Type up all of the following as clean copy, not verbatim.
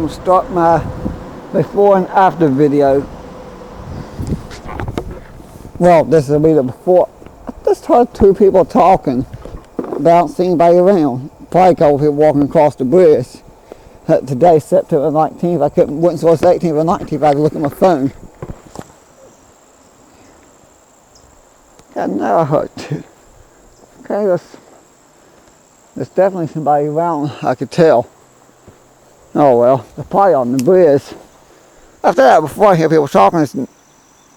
I'm gonna start my before and after video. Well, this will be the before. I just heard two people talking about seeing anybody around. Probably a couple people walking across the bridge. Today's September 19th. I wouldn't say it's 18th or 19th. I had to look at my phone. God, now I heard two. Okay, there's definitely somebody around, I could tell. Oh well, they're probably on the bridge. After that, before I hear people talking, it's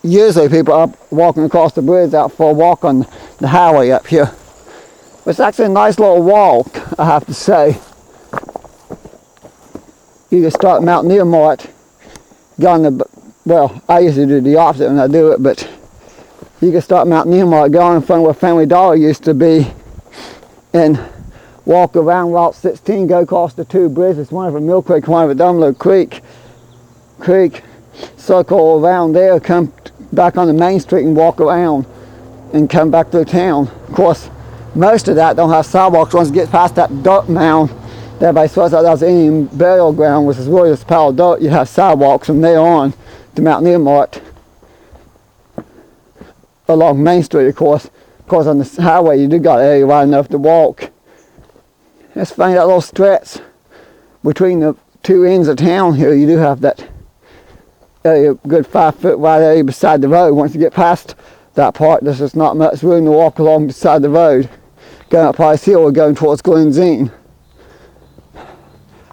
usually people up walking across the bridge out for a walk on the highway up here. It's actually a nice little walk, I have to say. You can start Mountaineer Mart, go on the, well, I usually do the opposite when I do it, but you can start Mountaineer Mart, go in front of where Family Dollar used to be, and walk around Route 16, go across the two bridges, one over Mill Creek, one over Dumlo Creek, circle around there, come back on the main street and walk around and come back through town. Of course, most of that don't have sidewalks. Once you get past that dirt mound, everybody swears that was Indian burial ground, which is really just a pile of dirt. You have sidewalks from there on to Mountaineer Mart along Main Street, of course. Of course, on the highway, you do got area wide enough to walk. It's funny, that little stretch between the two ends of town here, you do have that area, good 5 foot wide area beside the road. Once you get past that part, there's just not much room to walk along the side of the road. Going up Price Hill or going towards Glenzine.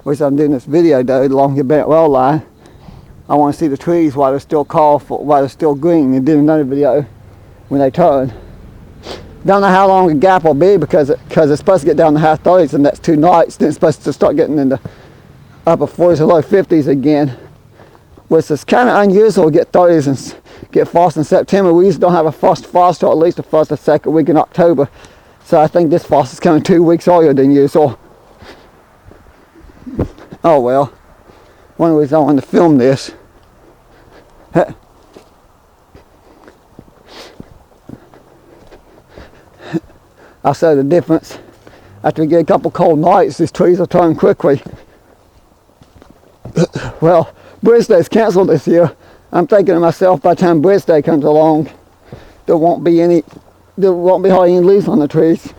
Which I'm doing this video though, along the Bennett Rail line. I want to see the trees while they're still colorful, while they're still green, and do another video when they turn. Don't know how long the gap will be because it's supposed to get down to high 30s in the next 2 nights. Then it's supposed to start getting into upper 40s or low 50s again. Which is kind of unusual to get 30s and get frost in September. We usually don't have a frost till at least the first or second week in October. So I think this frost is coming 2 weeks earlier than usual. Oh well. One of the reasons I wanted to film this. I'll say the difference. After we get a couple cold nights, these trees will turn quickly. Well, Bridge Day's canceled this year. I'm thinking to myself, by the time Bridge Day comes along, there won't be hardly any leaves on the trees.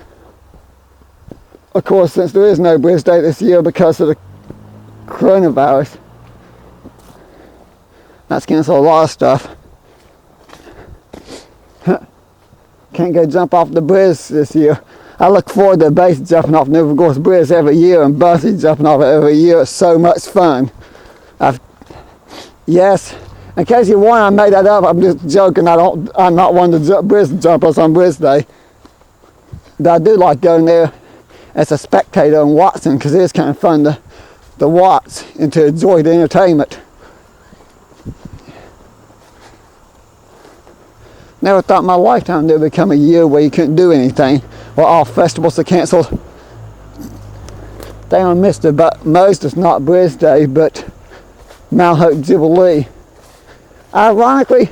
Of course, since there is no Bridge Day this year because of the coronavirus, that's canceled a lot of stuff. Can't go jump off the bridge this year. I look forward to Base jumping off Newport Gorse Bridge every year and Bussy jumping off it every year. It's so much fun. Yes, in case you're wondering, I made that up. I'm just joking. I'm not one of the bridge jumpers on Bridge Day. But I do like going there as a spectator and watching, because it is kind of fun to watch and to enjoy the entertainment. Never thought in my lifetime there would become a year where you couldn't do anything, or all festivals are canceled. They only missed it, but most it's not Bridge Day, but Mount Hope Jubilee. Ironically,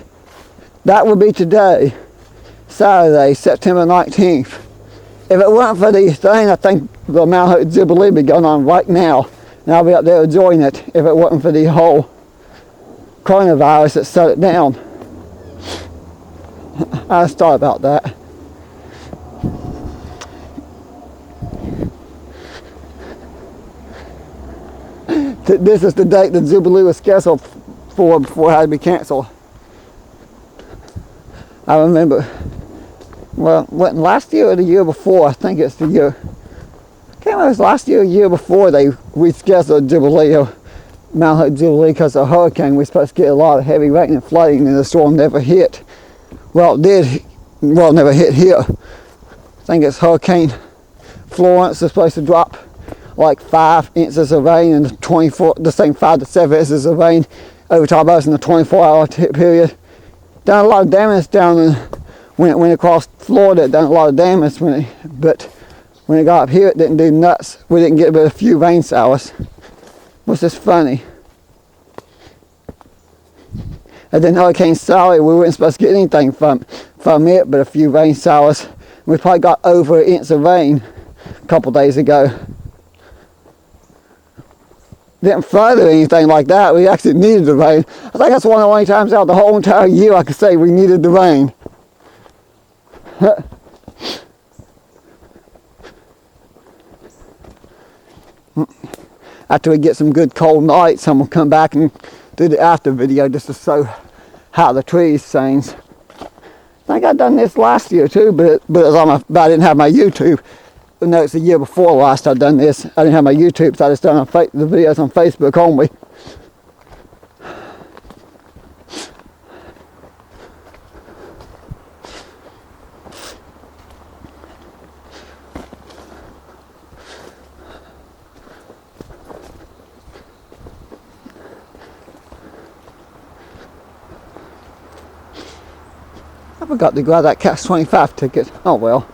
that would be today, Saturday, September 19th. If it weren't for the thing, I think the Mount Hope Jubilee would be going on right now, and I'll be up there enjoying it if it wasn't for the whole coronavirus that shut it down. I just thought about that. This is the date the Jubilee was scheduled for before it had to be canceled. I remember, well, wasn't last year or the year before? I think it's the year. I can't remember if it was last year or the year before they rescheduled Jubilee, or Mount Hope Jubilee, because of a hurricane. We were supposed to get a lot of heavy rain and flooding, and the storm never hit. Well, it did. Well, it never hit here. I think it's Hurricane Florence is supposed to drop like 5 inches of rain in the same 5 to 7 inches of rain over top of us in the 24-hour period. Done a lot of damage down in, when it went across Florida. It done a lot of damage but when it got up here, it didn't do nuts. We didn't get but a few rain showers, which is funny. And then Hurricane Sally, we weren't supposed to get anything from it but a few rain showers. We probably got over an inch of rain a couple days ago. didn't flood or anything like that. We actually needed the rain. I think that's one of the only times out the whole entire year I could say we needed the rain. After we get some good cold nights, I'm going to come back and do the after video just to show how the trees change. I think I done this last year too, but I didn't have my YouTube. No, it's the year before last I done this. I didn't have my YouTube, so I just done the videos on Facebook only. I forgot to grab that Catch 25 ticket. Oh well.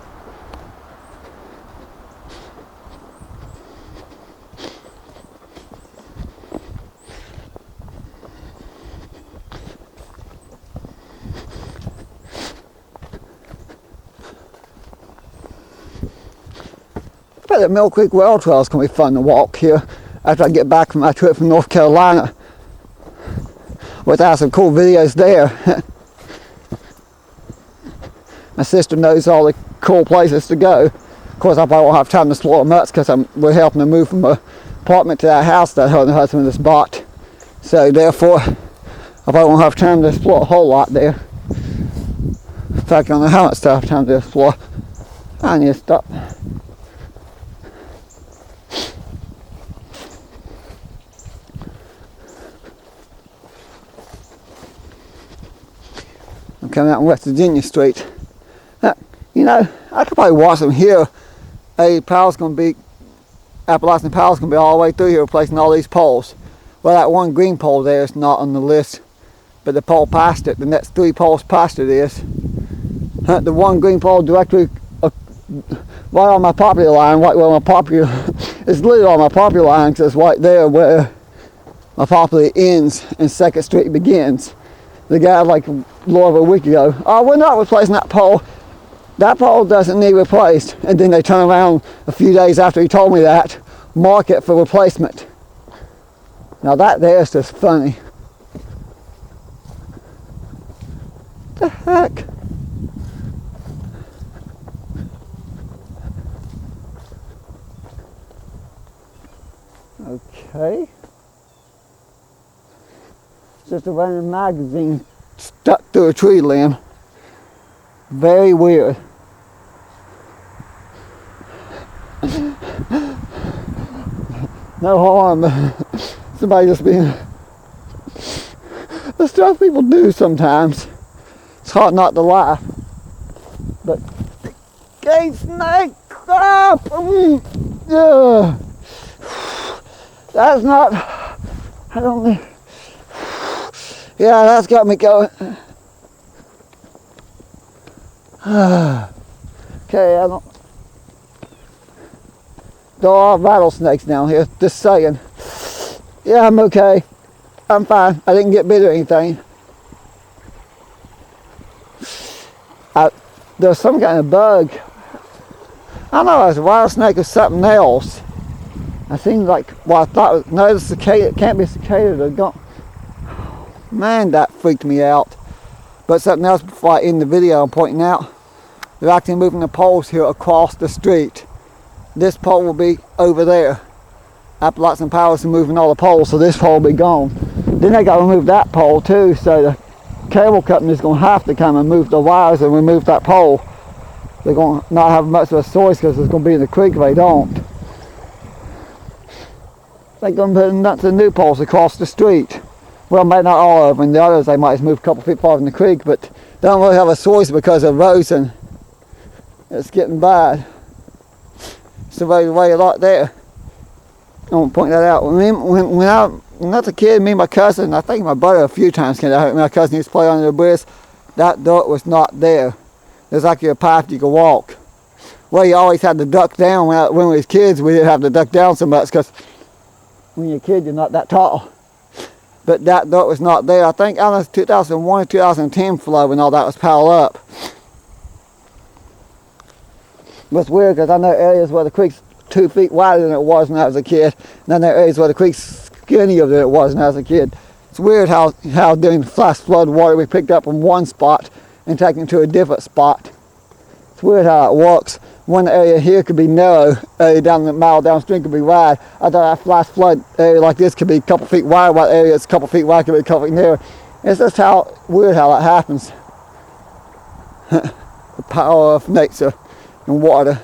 I bet the Mill Creek Rail Trail is going to be fun to walk here after I get back from my trip from North Carolina. We'll have some cool videos there. My sister knows all the cool places to go. Of course, I probably won't have time to explore much because we're helping to move from an apartment to that house that her and her husband just bought. So therefore, I probably won't have time to explore a whole lot there. In fact, I don't know how much I have time to explore. I need to stop. I'm coming out on West Virginia Street. You know, I could probably watch them here. Appalachian Power's going to be all the way through here replacing all these poles. Well, that one green pole there is not on the list, but the pole past it, the next 3 poles past it is. The one green pole directly right on my property line, right where my property, it's literally on my property line because it's right there where my property ends and 2nd Street begins. The guy like a little over a week ago, oh, we're not replacing that pole. That pole doesn't need replaced. And then they turn around a few days after he told me that, mark it for replacement. Now that there is just funny. What the heck? Okay. It's just a random magazine stuck through a tree limb. Very weird. No harm. Somebody just being... The stuff people do sometimes. It's hard not to laugh. But... Gay snake! Stop! That's not... I don't... Yeah, that's got me going. Okay, I don't... There are rattlesnakes down here, just saying. Yeah, I'm okay. I'm fine. I didn't get bit or anything. There's some kind of bug. I don't know if it's a rattlesnake or something else. I seemed like, well, I thought, it was, no, it's a cicada. It can't be a cicada. They're gone. Man, that freaked me out. But something else before I end the video I'm pointing out. They're actually moving the poles here across the street. This pole will be over there. Appalachian Power is moving all the poles, so this pole will be gone. Then they got to remove that pole too, so the cable company is going to have to come and move the wires and remove that pole. They're going to not have much of a choice because it's going to be in the creek if they don't. They're going to put nuts and new poles across the street. Well, maybe not all of them. The others they might just move a couple feet farther in the creek, but they don't really have a choice because of erosion. It's getting bad. It's eroded away a lot there. I want to point that out. When I was a kid, me and my cousin, I think my brother a few times came out. My cousin used to play under the bridge. That dirt was not there. There's like a path you could walk. Well, you always had to duck down. When we was kids, we didn't have to duck down so much because when you're a kid, you're not that tall. But that dirt was not there. I think it was 2001 or 2010 flood when all that was piled up. But it's weird because I know areas where the creek's 2 feet wider than it was when I was a kid. And I know areas where the creek's skinnier than it was when I was a kid. It's weird how during flash flood water we picked up from one spot and taken it to a different spot. It's weird how it works. One area here could be narrow, area down the mile downstream could be wide. I thought a flash flood area like this could be a couple feet wide, while area that's a couple feet wide could be a couple feet narrow. It's just how weird how that happens. The power of nature and water.